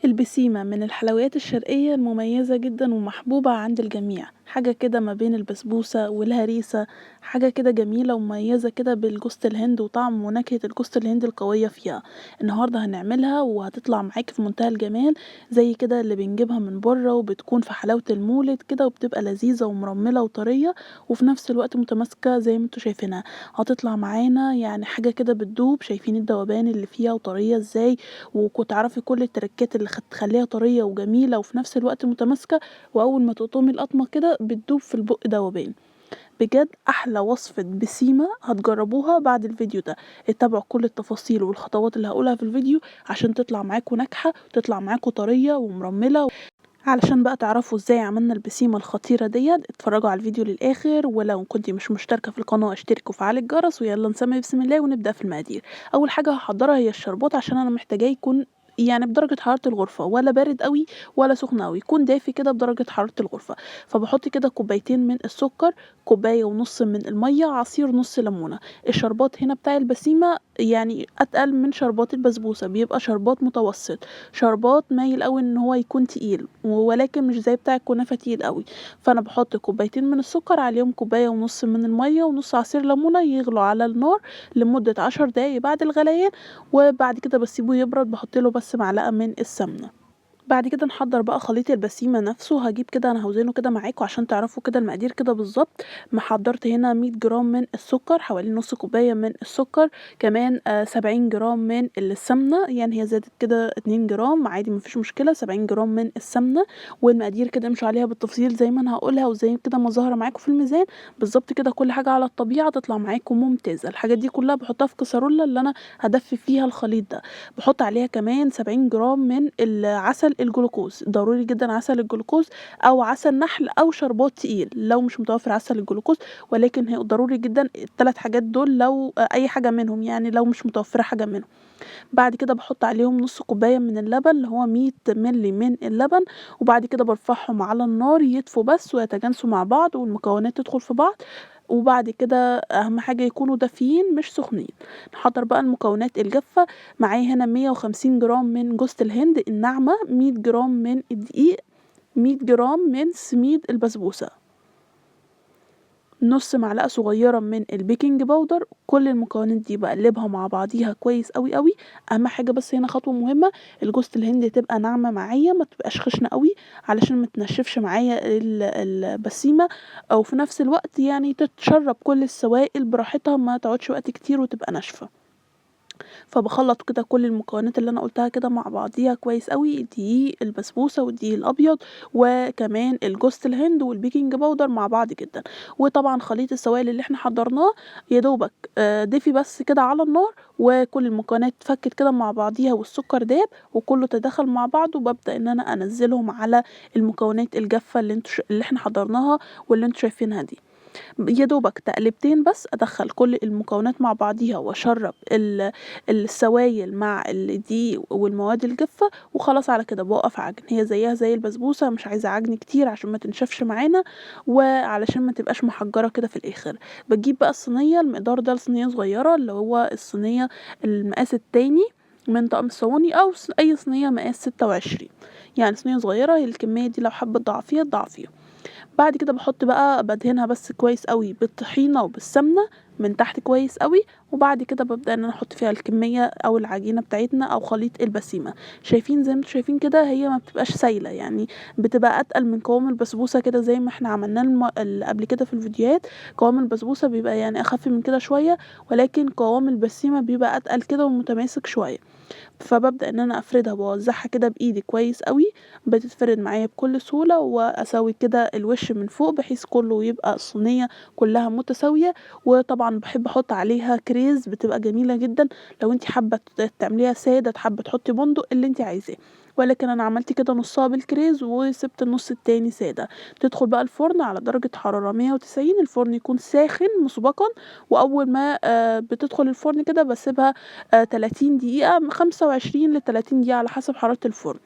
البسيمة من الحلويات الشرقية المميزة جدا ومحبوبة عند الجميع، حاجة كده ما بين البسبوسة والهريسة. حاجة كده جميلة ومميزة كده بالجوز الهند وطعم ونكهة الجوز الهند القوية فيها. النهاردة هنعملها وهتطلع معاكي في منتهى الجمال، زي كده اللي بنجيبها من بره وبتكون في حلاوة المولد كده، وبتبقى لذيذة ومرملة وطرية وفي نفس الوقت متماسكة زي ما انتوا شايفينها. هتطلع معانا يعني حاجة كده بتدوب، شايفين الدوبان اللي فيها وطرية ازاي، وكنت تعرفي كل التركات اللي تخليها طرية وجميلة وفي نفس الوقت متماسكة، وأول ما تقطمي القطمة كده بتدوب في البق دوبان. بجد أحلى وصفة بسيمة هتجربوها بعد الفيديو ده. اتبعوا كل التفاصيل والخطوات اللي هقولها في الفيديو عشان تطلع معاكم ناجحة، تطلع معاكم طرية ومرملة. علشان بقى تعرفوا ازاي عملنا البسيمة الخطيرة ديت، اتفرجوا على الفيديو للآخر، ولو كنتي مش مشتركة في القناة اشتركوا وفعلي الجرس، ويلا نسمي بسم الله ونبدأ في المقادير. أول حاجة هحضرها هي الشربات، عشان أنا محتاجاه يكون يعني بدرجة حرارة الغرفة، ولا بارد قوي ولا سخن قوي، يكون دافي كده بدرجة حرارة الغرفة. فبحط كده كوبايتين من السكر، كوباية ونص من المية، عصير نص ليمونة. الشربات هنا بتاع البسيمة يعني أتقل من شربات البسبوسة، بيبقى شربات متوسط، شربات مايل قوي ان هو يكون تقيل ولكن مش زي بتاع الكنافه تقيل قوي. فانا بحط كوبايتين من السكر عليهم كوبايه ونص من الميه ونص عصير ليمونه، يغلوا على النار لمده 10 دقايق بعد الغليان. وبعد كده بسيبه يبرد، بحط له بس معلقه من السمنه. بعد كده نحضر بقى خليط البسيمة نفسه. هجيب كده، انا هوزنه كده معاكم عشان تعرفوا كده المقادير كده بالظبط. محضرت هنا 100 جرام من السكر، حوالي نص كوباية من السكر، كمان 70 جرام من السمنة، يعني هي زادت كده 2 جرام عادي مفيش مشكلة. 70 جرام من السمنة، والمقادير كده امشوا عليها بالتفصيل زي ما انا هقولها وزي كده ما ظاهرة معاكم في الميزان بالظبط كده. كل حاجة على الطبيعة تطلع معاكم ممتازة. الحاجات دي كلها بحطها في كسرولة اللي انا هدفي فيها الخليط ده. بحط عليها كمان 70 جرام من العسل الجلوكوز، ضروري جدا عسل الجلوكوز او عسل نحل او شربات تقيل لو مش متوفر عسل الجلوكوز، ولكن هي ضروري جدا الثلاث حاجات دول لو اي حاجه منهم، يعني لو مش متوفره حاجه منهم. بعد كده بحط عليهم نص كوبايه من اللبن اللي هو 100 ملي من اللبن، وبعد كده برفعهم على النار يدفوا بس ويتجانسوا مع بعض والمكونات تدخل في بعض. وبعد كده اهم حاجه يكونوا دافيين مش سخنين. نحضر بقى المكونات الجافه. معايا هنا 150 جرام من جوز الهند الناعمه، 100 جرام من الدقيق، 100 جرام من سميد البسبوسه، نص معلقة صغيرة من البيكنج باودر. كل المكونات دي بقلبها مع بعضيها كويس قوي قوي. اهم حاجة بس هنا خطوة مهمة، الجوز الهند تبقى ناعمة معايا ما تبقاش خشنة قوي، علشان ما تنشفش معايا البسيمة، او في نفس الوقت يعني تتشرب كل السوائل براحتها، ما تقعدش وقت كتير وتبقى ناشفة. فبخلط كده كل المكونات اللي انا قلتها كده مع بعضيها كويس قوي، الدقيق البسبوسه والدقيق الابيض وكمان الجوز الهند والبيكنج باودر مع بعض جدا. وطبعا خليط السوائل اللي احنا حضرناه يا دوبك دفي بس كده على النار، وكل المكونات اتفكت كده مع بعضيها والسكر داب وكله تداخل مع بعض، وببدأ ان انا انزلهم على المكونات الجافه اللي احنا حضرناها واللي انتوا شايفينها دي. يا دوبك تقلبتين بس ادخل كل المكونات مع بعضيها واشرب السوائل مع الدقيق والمواد الجافه، وخلاص على كده بوقف عجن. هي زيها زي البسبوسه، مش عايزه عجن كتير عشان ما تنشفش معانا وعلشان ما تبقاش محجره كده في الاخر. بجيب بقى الصينيه المقدار ده، الصينيه صغيره اللي هو الصينيه المقاس التاني من طقم الصواني، او اي صينيه مقاس 26، يعني صينيه صغيره. هي الكميه دي لو حابه تضعفيها تضعفيها. بعد كده باحط بقى بادهنها بس كويس أوي بالطحينة وبالسمنة من تحت كويس أوي، وبعد كده بابدأ إن أنا أحط فيها الكمية أو العجينة بتاعتنا أو خليط البسيمة. شايفين زي ما انتم شايفين كده، هي ما بتبقاش سايلة، يعني بتبقى أتقل من قوام البسبوسة كده زي ما احنا عملناه قبل كده في الفيديوهات. قوام البسبوسة بيبقى يعني أخف من كده شوية، ولكن قوام البسيمة بيبقى أتقل كده ومتماسك شوية. فببدأ ان انا افردها واوزعها كده بايدي كويس قوي، بتتفرد معايا بكل سهولة، واسوي كده الوش من فوق بحيث كله يبقى الصينية كلها متساوية. وطبعا بحب احط عليها كريز، بتبقى جميلة جدا. لو انت حابة تعمليها سادة، حابة تحطي بندق اللي انت عايزاه، ولكن انا عملت كده نصها بالكريز وسبت النص التاني سادة. تدخل بقى الفرن على درجة حرارة 190، الفرن يكون ساخن مسبقا. واول ما بتدخل الفرن كده بسيبها 30 دقيقة، 25 ل30 دقيقة على حسب حرارة الفرن.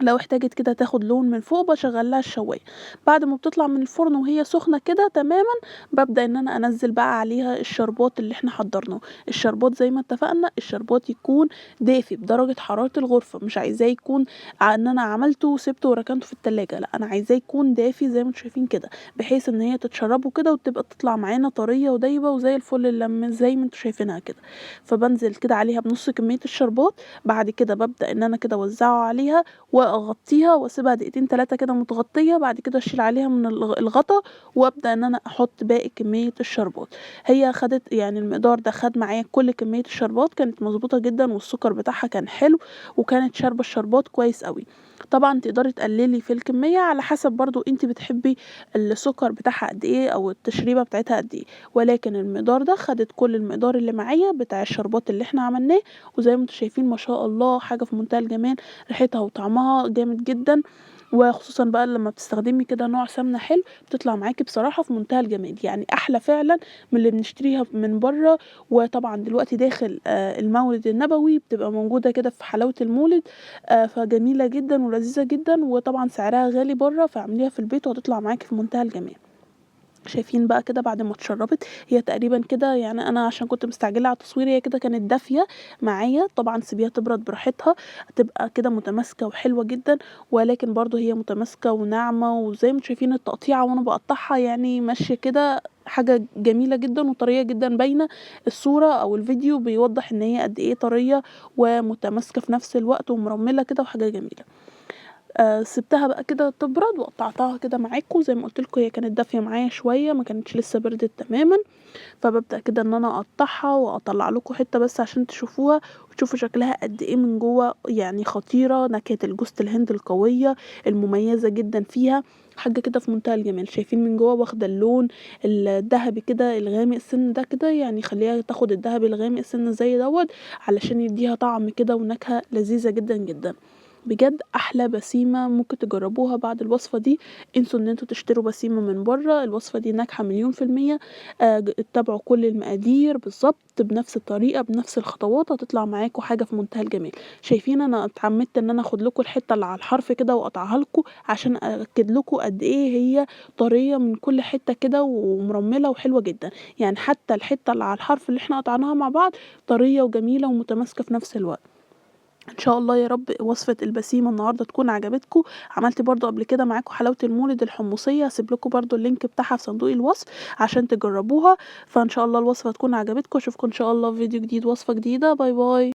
لو احتاجت كده تاخد لون من فوق باشغّل لها الشواية، بعد ما بتطلع من الفرن وهي سخنة كده تمامًا، بابدأ إن أنا أنزّل بقى عليها الشربات اللي إحنا حضّرناه. الشربات زي ما اتفقنا الشربات يكون دافي بدرجة حرارة الغرفة، مش عايزاه يكون إن أنا عملته وسِبته وركنته في التلاجة، لأ أنا عايزاه يكون دافي زي ما أنتم شايفين كده، بحيث إن هي تتشرّبه كده وتبقى تطلع معانا طريّة ودايبة وزي الفل زي ما أنتم شايفينها كده. فبانزل كده عليها بنُص كمية الشربات، بعد كده بابدأ إن أنا كده أوزّعه عليها وأغطّيها وأسيبها دقيقتين 3 كده متغطية، بعد كده أشيل عليها من الغطا وأبدأ إن أنا أحُط باقي كمية الشربات. هي خدت يعني المقدار ده خَد معايا كل كمية الشربات، كانت مضبوطة جدًا والسُكّر بتاعها كان حلو وكانت شاربة الشربات كويس أوي. طبعًا تقدري تقلّلي في الكمية على حسب برضه أنتِ بتحبي السُكّر بتاعها قد إيه أو التشريبة بتاعتها قد إيه، ولكن المقدار ده خدت كل المقدار اللي معايا بتاع الشربات اللي إحنا عملناه، وزي ما أنتم شايفين ما شاء الله حاجة في منتهى الجمال، ريحتها وطعمها جامد جدًا، وخصوصًا بقى لمّا بتستخدمي كده نوع سمنة حلو، بتطلع معاكِ بصراحة في منتهى الجمال، يعني أحلى فعلًا من اللي بنشتريها من برّه. وطبعًا دلوقتي داخل المولد النبوي بتبقى موجودة كده في حلاوة المولد، فجميلة جدًا ولذيذة جدًا، وطبعًا سعرها غالي برّه، فاعمليها في البيت وهتطلع معاكِ في منتهى الجمال. شايفين بقى كده بعد ما اتشربت هي تقريبا كده، يعني انا عشان كنت مستعجله على التصوير هي كده كانت دافيه معايا. طبعا سيبيها تبرد براحتها هتبقى كده متماسكه وحلوه جدا، ولكن برضو هي متماسكه وناعمه وزي ما انتم شايفين التقطيعه وانا بقطعها يعني ماشيه كده حاجه جميله جدا وطريه جدا، باينه الصوره او الفيديو بيوضح ان هي قد ايه طريه ومتماسكه في نفس الوقت ومرمله كده وحاجه جميله. سِبتها بقى كده تبرد وقطّعتها كده معاكم، زي ما قُلت لكم هي كانت دافية معايا شوية ما كانتش لسه بردت تمامًا، فبابدأ كده إن أنا أقطّعها وأطلّع لكم حتّة بس عشان تشوفوها وتشوفوا شكلها قد إيه من جوّه، يعني خطيرة، نكهة جوزة الهند القوية المميزة جدًا فيها، حاجة كده في منتهى الجمال. شايفين من جوّه واخدة اللون الدهبي كده الغامق سِنّة ده كده، يعني خلّيها تاخد الدهبي الغامق سِنّة زي دوّة علشان يدّيها طعم كده ونكهة لذيذة جدًا، جدًا. بجد أحلى بسيمة ممكن تجربوها بعد الوصفة دي. انسوا ان انتوا تشتروا بسيمة من برا، الوصفة دي ناجحة 1000000%. اتبعوا كل المقادير بالظبط بنفس الطريقة بنفس الخطوات هتطلع معاكوا حاجة في منتهى الجمال. شايفين انا اتعمدت ان انا اخد لكم الحتة اللي على الحرف كده واقطعها لكم عشان اكد لكم قد ايه هي طرية من كل حتة كده ومرملة وحلوة جدا، يعني حتى الحتة اللي على الحرف اللي احنا قطعناها مع بعض طرية وجميلة ومتماسكة في نفس الوقت. ان شاء الله يا رب وصفة البسيمة النهاردة تكون عجبتكم. عملت برضو قبل كده معاكم حلاوة المولد الحمصية، هسيب لكم برضو اللينك بتاعها في صندوق الوصف عشان تجربوها. فان شاء الله الوصفة تكون عجبتكم، اشوفكم ان شاء الله في فيديو جديد وصفة جديدة. باي باي.